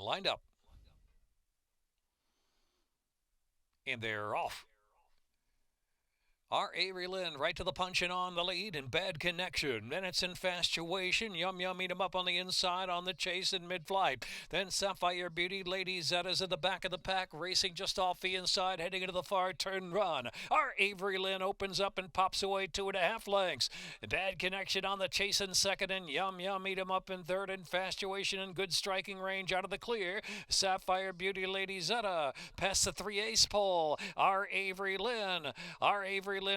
lined up. And they're off. Our Avery Lynn right to the punch and on the lead and bad connection. Then it's infatuation. Yum Yum eat 'em up on the inside on the chase in mid-flight. Then Sapphire Beauty, Lady Zetta's at the back of the pack, racing just off the inside, heading into the far turn run. Our Avery Lynn opens up and pops away 2.5 lengths. Bad connection on the chase in second, and Yum Yum eat 'em up in third. Infatuation and good striking range out of the clear. Sapphire Beauty, Lady Zetta past the 3 ace pole. Our Avery Lynn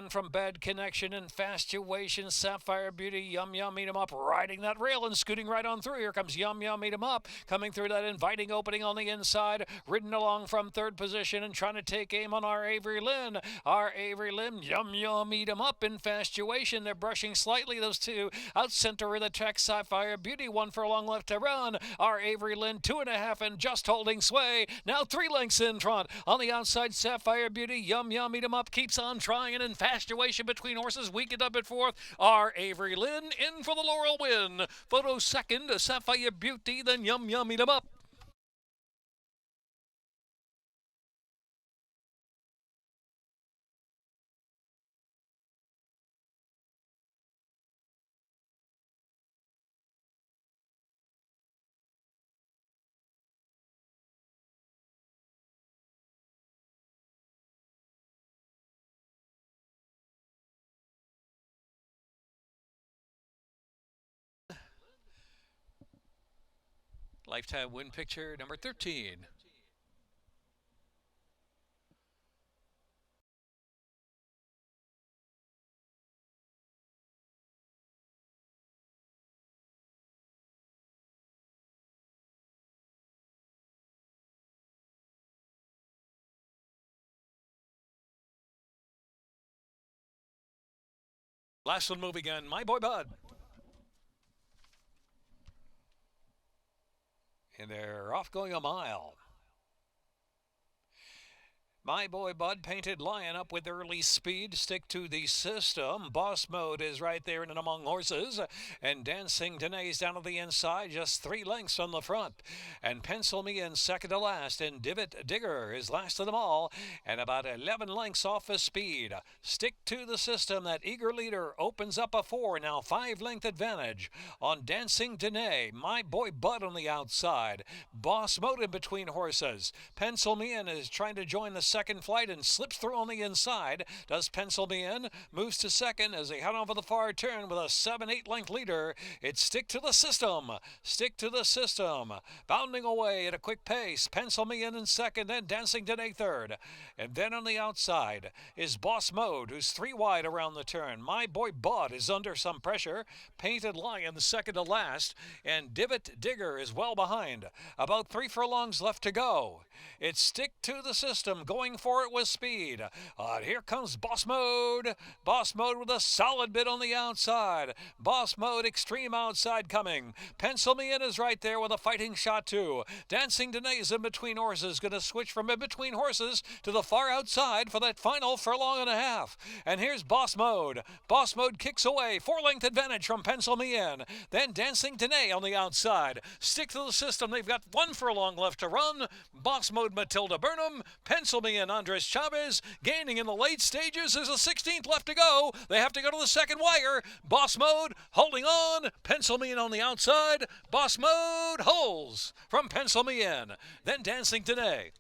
from Bad Connection, Infatuation, Sapphire Beauty, Yum Yum eat 'em up, riding that rail and scooting right on through. Here comes Yum Yum eat 'em up, coming through that inviting opening on the inside, ridden along from third position and trying to take aim on our Avery Lynn. Our Avery Lynn, Yum Yum eat 'em up, Infatuation. They're brushing slightly, those two. Out center of the track, Sapphire Beauty, 1 furlong left to run. Our Avery Lynn, 2.5 and just holding sway. Now 3 lengths in front. On the outside, Sapphire Beauty, Yum Yum eat 'em up, keeps on trying, and infatuation between horses, weakened up at fourth. Our Avery Lynn in for the Laurel win. Photo second, Sapphire Beauty, then Yum Yum eat 'em up. Lifetime win picture number 13. Last one moving on, My Boy Bud. And they're off going a mile. My Boy Bud, Painted Lion up with early speed. Stick to the system. Boss Mode is right there in and among horses. And Dancing Danae's down to the inside, just 3 lengths on the front. And Pencil Me in second to last. And Divot Digger is last of them all. And about 11 lengths off the speed. Stick to the system. That eager leader opens up a 4. Now 5-length advantage on Dancing Danae. My Boy Bud on the outside. Boss Mode in between horses. Pencil Me in is trying to join the second flight and slips through on the inside. Does Pencil Me in, moves to second as they head over the far turn with a 7-8 length leader. It's Stick to the System. Stick to the System. Bounding away at a quick pace. Pencil Me in second, then Dancing Danae third. And then on the outside is Boss Mode, who's 3 wide around the turn. My Boy Bud is under some pressure. Painted Lion second to last. And Divot Digger is well behind. About 3 furlongs left to go. It's Stick to the System, going for it with speed. Here comes Boss Mode. Boss Mode with a solid bit on the outside. Boss Mode extreme outside coming. Pencil Me in is right there with a fighting shot too. Dancing Danae's in between horses. Going to switch from in between horses to the far outside for that final furlong and a half. And here's Boss Mode. Boss Mode kicks away. 4-length advantage from Pencil Me in. Then Dancing Danae on the outside. Stick to the system. They've got 1 furlong left to run. Boss Mode Matilda Burnham. Pencil Me in Andres Chavez gaining in the late stages. There's a 16th left to go. They have to go to the second wire. Boss Mode holding on. Pencil Me in on the outside. Boss Mode holds from Pencil Me in. Then Dancing Today.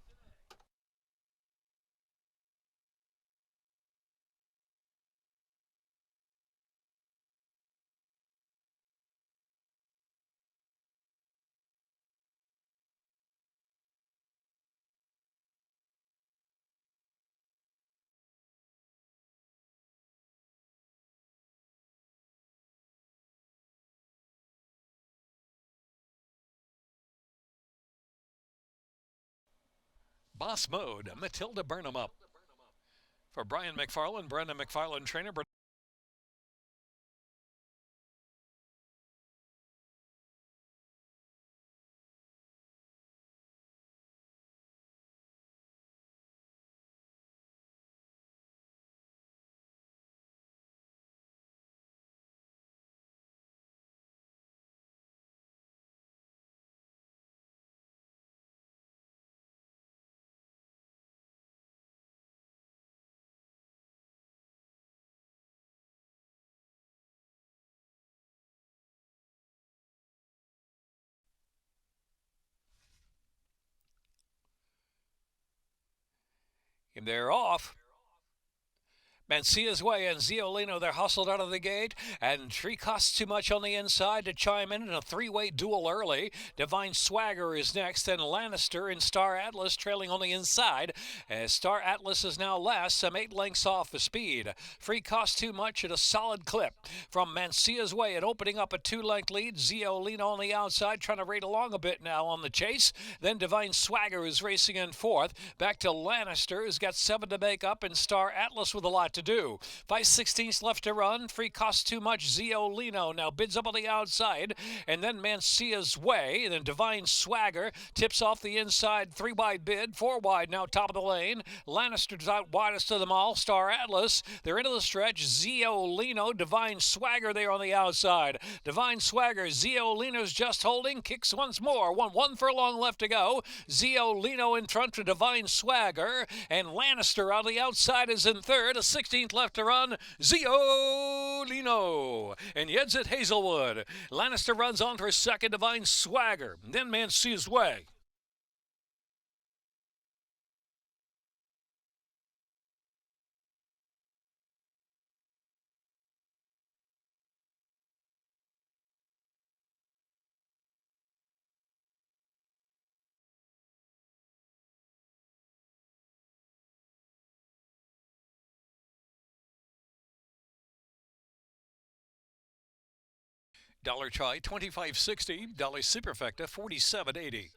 Boss Mode, Matilda Burnham up. For Brian McFarland, Brendan McFarland, trainer. They're off. Mencia's Way and Ziolino, they're hustled out of the gate, and Tree costs too much on the inside to chime in a three-way duel early. Divine Swagger is next, then Lannister and Star Atlas trailing on the inside. As Star Atlas is now last, some 8 lengths off the speed. Free costs too much at a solid clip. From Mencia's Way and opening up a 2-length lead, Ziolino on the outside trying to raid along a bit now on the chase. Then Divine Swagger is racing in fourth. Back to Lannister, who's got 7 to make up, and Star Atlas with a lot to do. 5/16 left to run. Free costs too much. Ziolino now bids up on the outside, and then Mencia's Way. And then Divine Swagger tips off the inside. 3 wide bid, 4 wide now top of the lane. Lannister's out widest of them all. Star Atlas, they're into the stretch. Ziolino, Divine Swagger there on the outside. Divine Swagger, Ziolino's just holding, kicks once more. One furlong left to go. Ziolino in front to Divine Swagger, and Lannister on the outside is in third. A 16th left to run. Ziolino and Yeds at Hazelwood. Lannister runs on for second. Divine Swagger, then Mencia's Way. Dollar Try 25.60. Dollar Superfecta 47.80.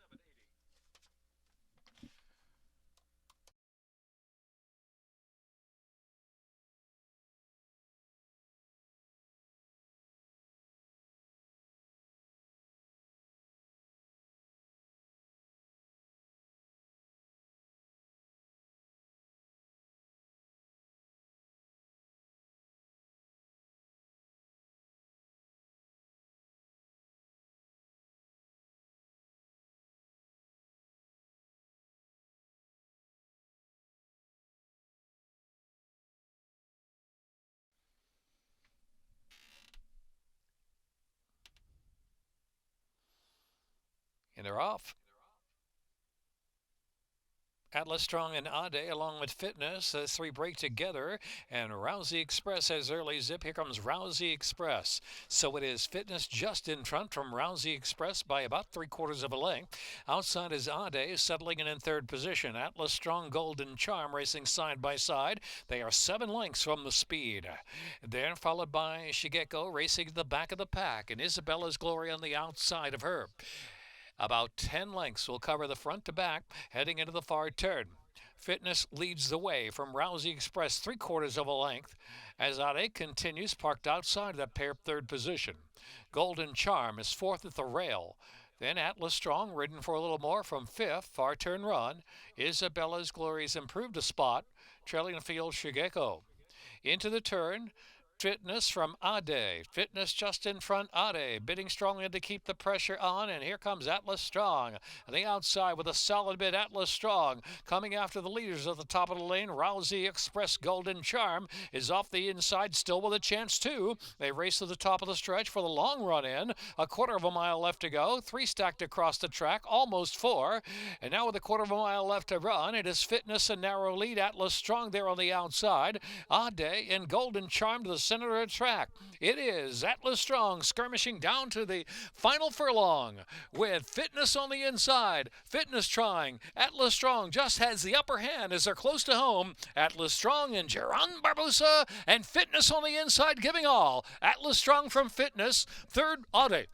And they're off. Atlas Strong and Ade along with Fitness. The 3 break together, and Rousey Express has early zip. Here comes Rousey Express. So it is Fitness just in front from Rousey Express by about 3/4 of a length. Outside is Ade settling in third position. Atlas Strong, Golden Charm racing side by side. They are 7 lengths from the speed. Then followed by Shigeko racing at the back of the pack, and Isabella's Glory on the outside of her. About 10 lengths will cover the front to back, heading into the far turn. Fitness leads the way from Rousey Express 3/4 of a length as Ade continues parked outside that pair third position. Golden Charm is fourth at the rail. Then Atlas Strong ridden for a little more from fifth, far turn run. Isabella's Glory's improved a spot, trailing the field Shigeko. Into the turn, Fitness from Ade. Fitness just in front, Ade, bidding strongly to keep the pressure on, and here comes Atlas Strong. On the outside with a solid bid, Atlas Strong. Coming after the leaders at the top of the lane, Rousey Express Golden Charm is off the inside, still with a chance too. They race to the top of the stretch for the long run in. 1/4 of a mile left to go. 3 stacked across the track, almost 4. And now with 1/4 of a mile left to run, it is Fitness and narrow lead. Atlas Strong there on the outside. Ade and Golden Charm to the center of the track. It is Atlas Strong skirmishing down to the final furlong with Fitness on the inside. Fitness trying. Atlas Strong just has the upper hand as they're close to home. Atlas Strong and Geron Barbosa, and Fitness on the inside giving all. Atlas Strong from Fitness. Third, Ade.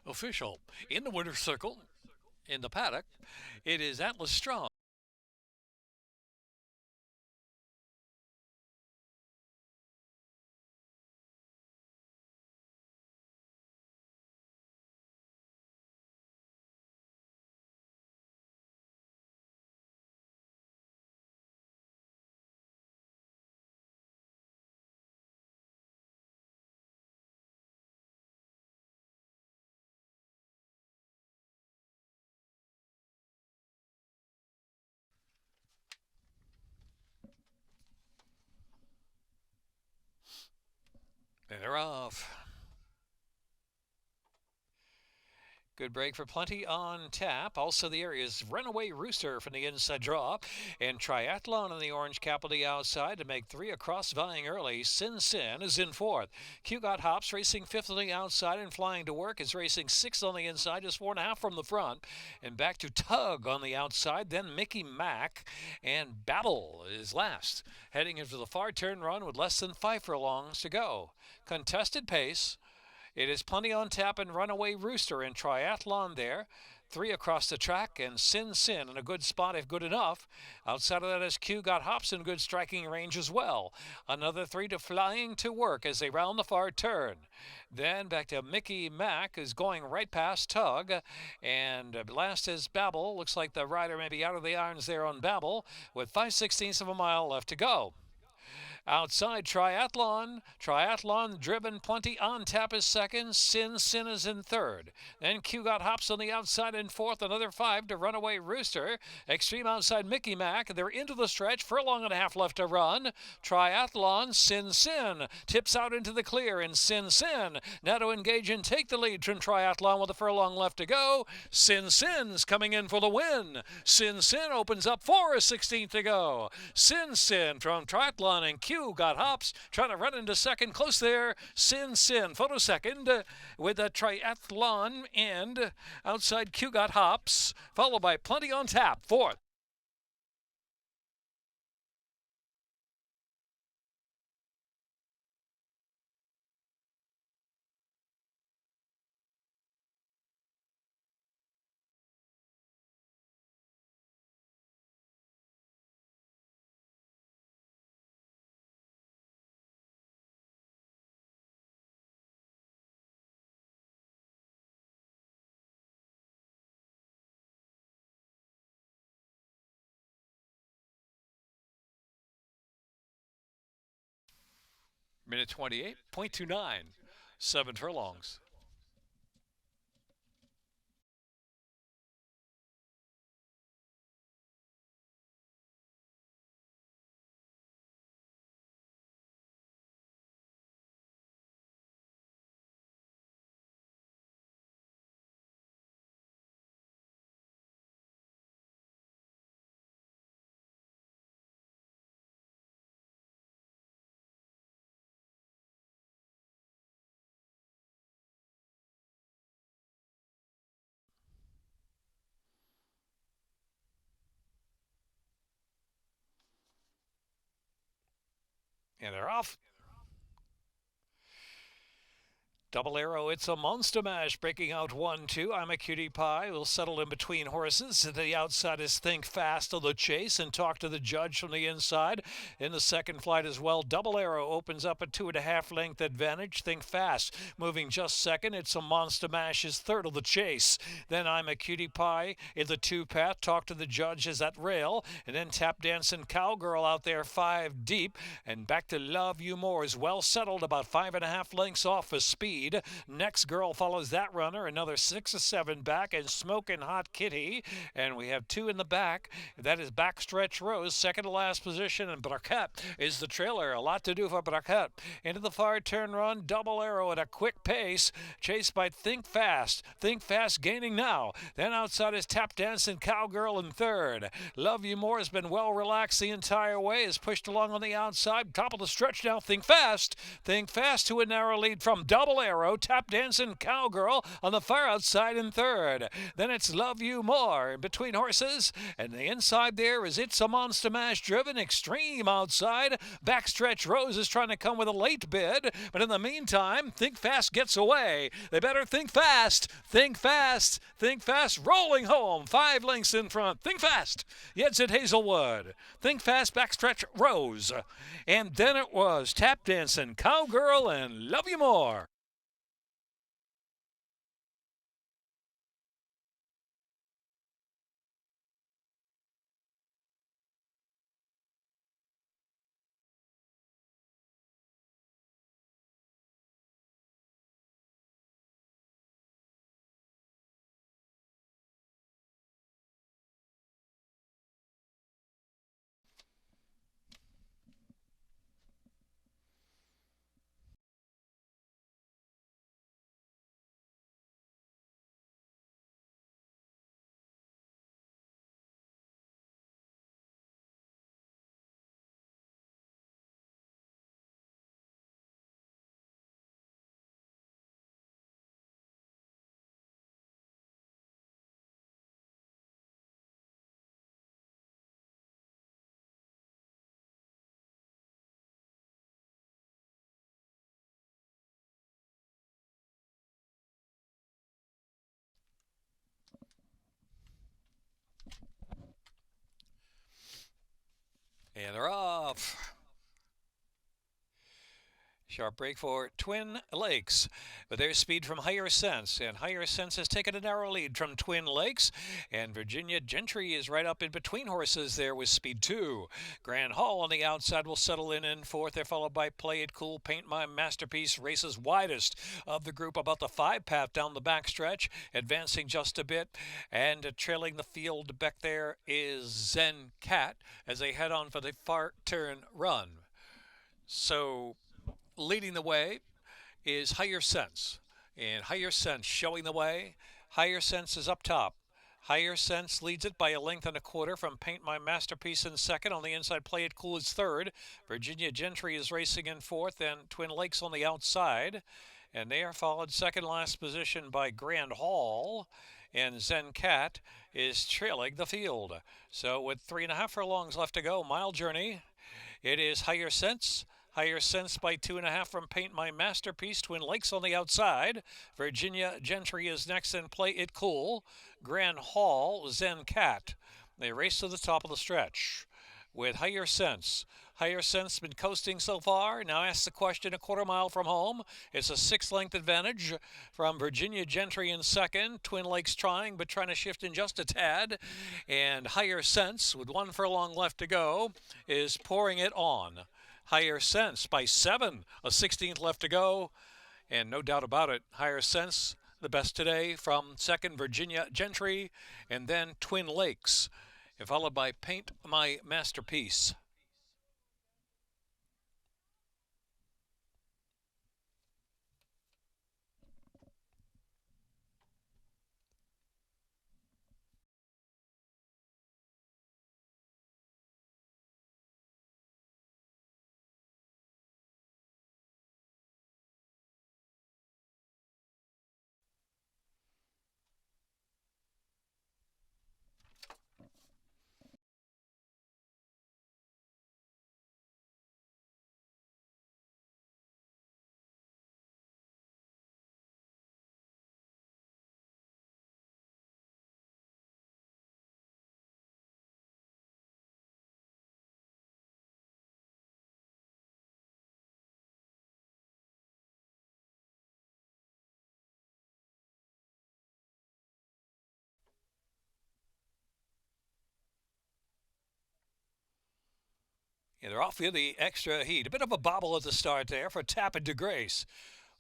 Official in the winner's circle in the paddock. It is Atlas Strong. they're off. Good break for Plenty on Tap. Also, the area's Runaway Rooster from the inside draw. And Triathlon in the orange cap on the outside to make three across, vying early. Sin Sin is in fourth. Q Got Hops racing fifth on the outside and flying to work is racing sixth on the inside, just 4.5 from the front. And back to Tug on the outside. Then Mickey Mac and Babel is last. Heading into the far turn run with less than 5 furlongs to go. Contested pace. It is Plenty on Tap and Runaway Rooster in Triathlon there. 3 across the track and Sin Sin in a good spot if good enough. Outside of that is Q Got Hops in good striking range as well. Another 3 to Flying to Work as they round the far turn. Then back to Mickey Mac is going right past Tug. And last is Babel. Looks like the rider may be out of the irons there on Babel with 5/16 of a mile left to go. Outside Triathlon driven Plenty on Tap is second. Sin Sin is in third. Then Q Got Hops on the outside in fourth. Another 5 to Runaway Rooster. Extreme outside Mickey Mac. They're into the stretch. Furlong and a half left to run. Triathlon Sin Sin tips out into the clear. And Sin Sin now to engage and take the lead from Triathlon with a furlong left to go. Sin Sin's coming in for the win. Sin Sin opens up 4/16 to go. Sin Sin from Triathlon and Q Got Hops trying to run into second. Close there. Sin Sin photo second with a Triathlon and outside Q Got Hops, followed by Plenty on Tap fourth. Minute 28.29, 7 furlongs. And they're off. Double Arrow, It's a Monster Mash, breaking out 1-2. I'm a Cutie Pie. We'll settle in between horses. To the outside is Think Fast of the chase and talk to the judge from the inside. In the second flight as well, Double Arrow opens up a 2.5 length advantage. Think Fast moving just second. It's a Monster Mash is third of the chase. Then I'm a Cutie Pie in the 2-path. Talk to the judge is at rail. And then Tap Dancing Cowgirl out there 5 deep. And back to Love You More is well settled, about 5.5 lengths off for speed. Next Girl follows that runner, another 6 or 7 back, and Smokin' Hot Kitty. And we have 2 in the back. That is Backstretch Rose, second to last position, and Braquette is the trailer. A lot to do for Braquette. Into the far turn run, Double Arrow at a quick pace, chased by Think Fast. Think Fast gaining now. Then outside is Tap Dancing Cowgirl in third. Love You More has been well relaxed the entire way, is pushed along on the outside. Top of the stretch now, Think Fast. Think Fast to a narrow lead from Double Arrow. Tap Dancing Cowgirl on the far outside in third. Then it's Love You More in between horses. And the inside there is It's a Monster Mash driven extreme outside. Backstretch Rose is trying to come with a late bid. But in the meantime, Think Fast gets away. They better think fast. Think fast. Think Fast rolling home. 5 lengths in front. Think Fast. Yet at Hazelwood. Think Fast, Backstretch Rose. And then it was Tap Dancing Cowgirl and Love You More. And they're off. Sharp break for Twin Lakes, but there's speed from Higher Sense, and Higher Sense has taken a narrow lead from Twin Lakes, and Virginia Gentry is right up in between horses there with speed 2. Grand Hall on the outside will settle in fourth. They're followed by Play It Cool, Paint My Masterpiece, races widest of the group about the 5 path down the backstretch, advancing just a bit, and trailing the field back there is Zen Cat as they head on for the far turn run. So leading the way is Higher Sense. And Higher Sense showing the way. Higher Sense is up top. Higher Sense leads it by a length and a quarter from Paint My Masterpiece in second. On the inside, Play It Cool is third. Virginia Gentry is racing in fourth, and Twin Lakes on the outside. And they are followed second last position by Grand Hall. And Zen Cat is trailing the field. So with 3.5 furlongs left to go, mile journey, it is Higher Sense. Higher Sense by 2.5 from Paint My Masterpiece. Twin Lakes on the outside. Virginia Gentry is next and Play It Cool. Grand Hall, Zen Cat. They race to the top of the stretch with Higher Sense. Higher Sense been coasting so far. Now asks the question a quarter mile from home. It's a 6-length advantage from Virginia Gentry in second. Twin Lakes trying, but trying to shift in just a tad. And Higher Sense, with 1 furlong left to go, is pouring it on. Higher Sense by 7, a 16th left to go. And no doubt about it, Higher Sense, the best today from second Virginia Gentry, and then Twin Lakes, and followed by Paint My Masterpiece. And they're off with the extra heat. A bit of a bobble at the start there for Tappan de Grace.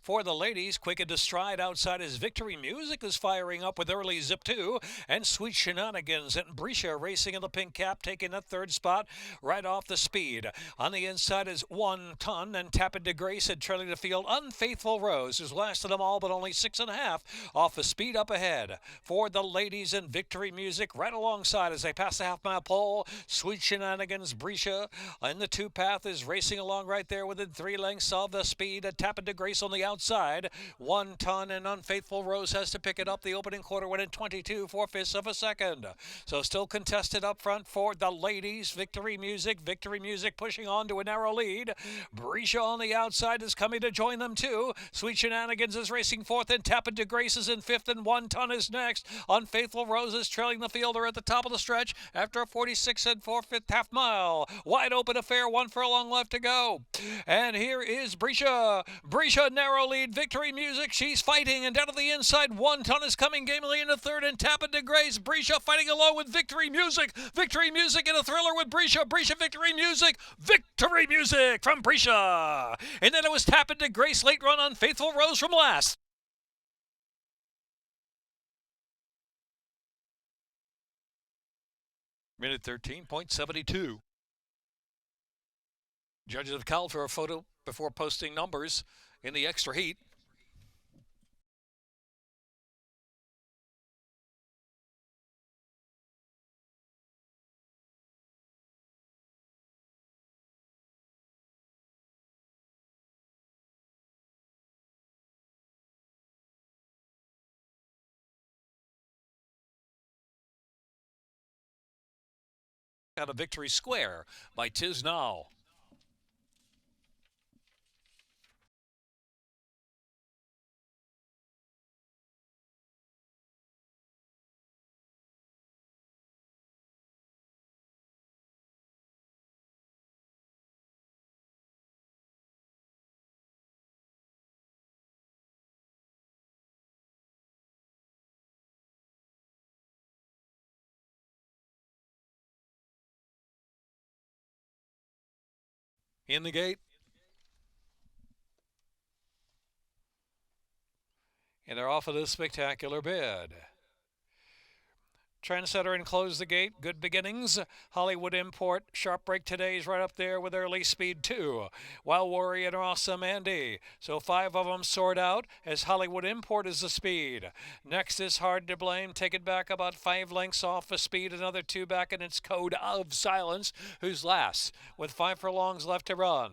For the ladies, quick into stride outside his Victory Music is firing up with early Zip 2 and Sweet Shenanigans. And Brescia racing in the pink cap, taking that third spot right off the speed. On the inside is 1 Ton and Tappan de Grace and trailing the field. Unfaithful Rose, who's last of them all, but only 6.5 off the speed up ahead. For the ladies and Victory Music right alongside as they pass the half-mile pole. Sweet Shenanigans, Brescia in the 2-path is racing along right there within 3 lengths of the speed. Tappan de Grace on the outside. 1 Ton and Unfaithful Rose has to pick it up. The opening quarter went in 22 4/5 of a second. So still contested up front for the ladies. Victory Music pushing on to a narrow lead. Brescia on the outside is coming to join them too. Sweet Shenanigans is racing fourth and Tappan de Grace is in fifth and 1 Ton is next. Unfaithful Rose is trailing the fielder at the top of the stretch after a 46 4/5 half mile. Wide open affair, 1 furlong left to go. And here is Brescia. Brescia narrow lead. Victory Music, she's fighting, and down to the inside, 1 Ton is coming gamely into third, and Tappan de Grace. Brescia fighting along with Victory Music. Victory Music in a thriller with Brescia. Brescia, Victory Music. Victory Music from Brescia. And then it was Tappan de Grace, late run on Faithful Rose from last. Minute 13.72. Judges have called for a photo before posting numbers in the extra heat. Out of Victory Square by Tiz Now. In the gate. And they're off of this spectacular bid. Trendsetter and Close the Gate, good beginnings. Hollywood Import, Sharp Break Today's right up there with Early Speed 2. Wild Warrior and Awesome Andy. So 5 of them sort out as Hollywood Import is the speed. Next is Hard to Blame. Take it back about 5 lengths off of speed. Another 2 back in its Code of Silence, who's last with 5 furlongs left to run.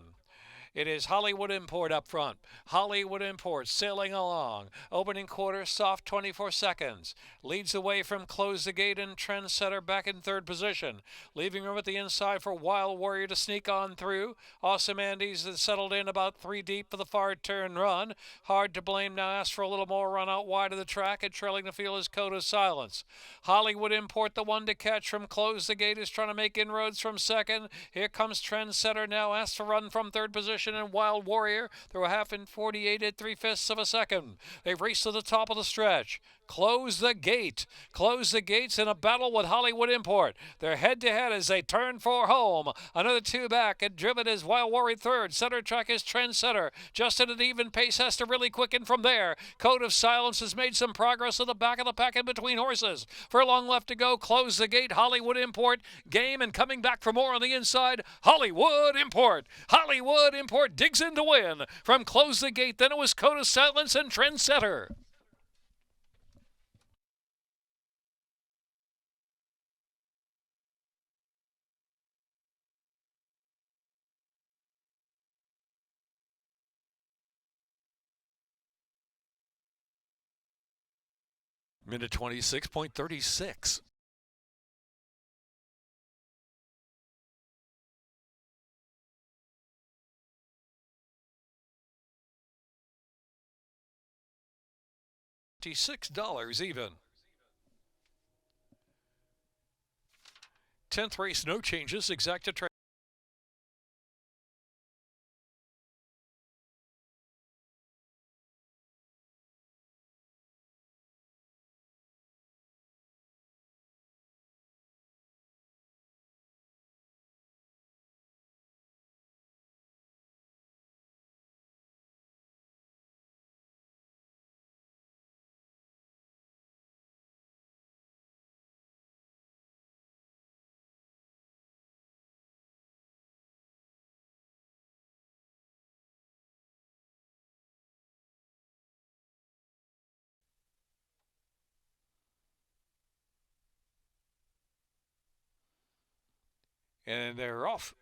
It is Hollywood Import up front. Hollywood Import sailing along. Opening quarter, soft 24 seconds. Leads away from Close the Gate and Trendsetter back in third position. Leaving room at the inside for Wild Warrior to sneak on through. Awesome Andy's settled in about 3 deep for the far turn run. Hard to Blame now asks for a little more run out wide of the track, and trailing the field is Code of Silence. Hollywood Import, the one to catch from Close the Gate, is trying to make inroads from second. Here comes Trendsetter now, asks for run from third position. And Wild Warrior through a half in 48 at 3/5 of a second. They've raced to the top of the stretch. Close the Gate. Close the Gates in a battle with Hollywood Import. They're head-to-head as they turn for home. Another 2 back, and driven is Wild Warrior third. Center track is Trendsetter. Just at an even pace, has to really quicken from there. Code of Silence has made some progress at the back of the pack in between horses. Furlong left to go. Close the Gate. Hollywood Import game, and coming back for more on the inside, Hollywood Import. Hollywood Import digs in to win from Close the Gate. Then it was Code of Silence and Trendsetter. Minute 26.36. $56 even. 10th race, no changes, exacta track. And they're off.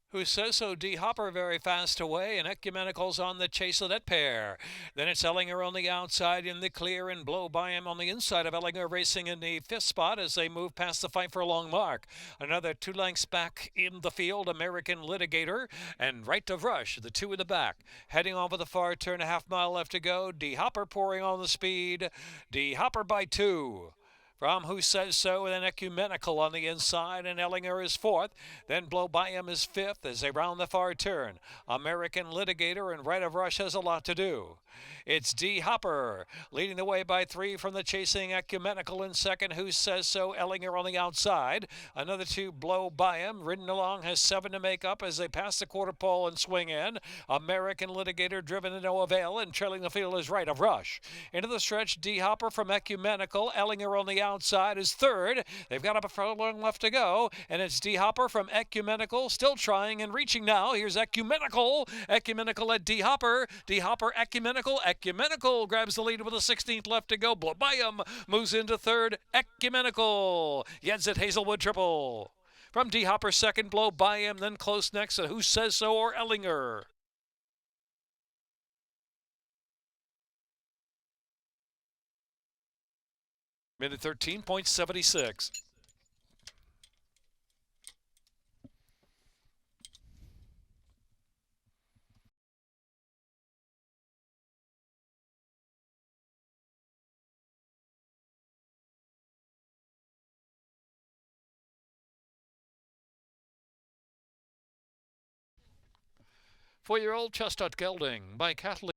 Who Says So, D. Hopper very fast away, and Ecumenical's on the chase of that pair. Then it's Ellinger on the outside in the clear, and Blow By Him on the inside of Ellinger, racing in the 5th spot as they move past the 5 furlong mark. Another 2 lengths back in the field, American Litigator and Right of Rush, the 2 in the back. Heading over the far turn, a half mile left to go. D. Hopper pouring on the speed. D. Hopper by 2. From Who Says So, and then Ecumenical on the inside, and Ellinger is 4th. Then Blow By Him is 5th as they round the far turn. American Litigator and Right of Rush has a lot to do. It's D. Hopper leading the way by 3 from the chasing Ecumenical in second. Who Says So, Ellinger on the outside. Another 2, Blow By Him, ridden along, has 7 to make up as they pass the quarter pole and swing in. American Litigator driven to no avail, and trailing the field is Right of Rush. Into the stretch, D. Hopper from Ecumenical. Ellinger on the outside is 3rd. They've got up a furlong left to go, and it's D. Hopper from Ecumenical, still trying and reaching now. Here's Ecumenical. Ecumenical at D. Hopper. D. Hopper, Ecumenical. Ecumenical grabs the lead with a 16th left to go. Blow By Him moves into 3rd. Ecumenical. Yeds at Hazelwood Triple. From D. Hopper, 2nd, Blow By Him, then close next to Who Says So or Ellinger. Minute 13.76. For your old chestnut gelding by Kathleen.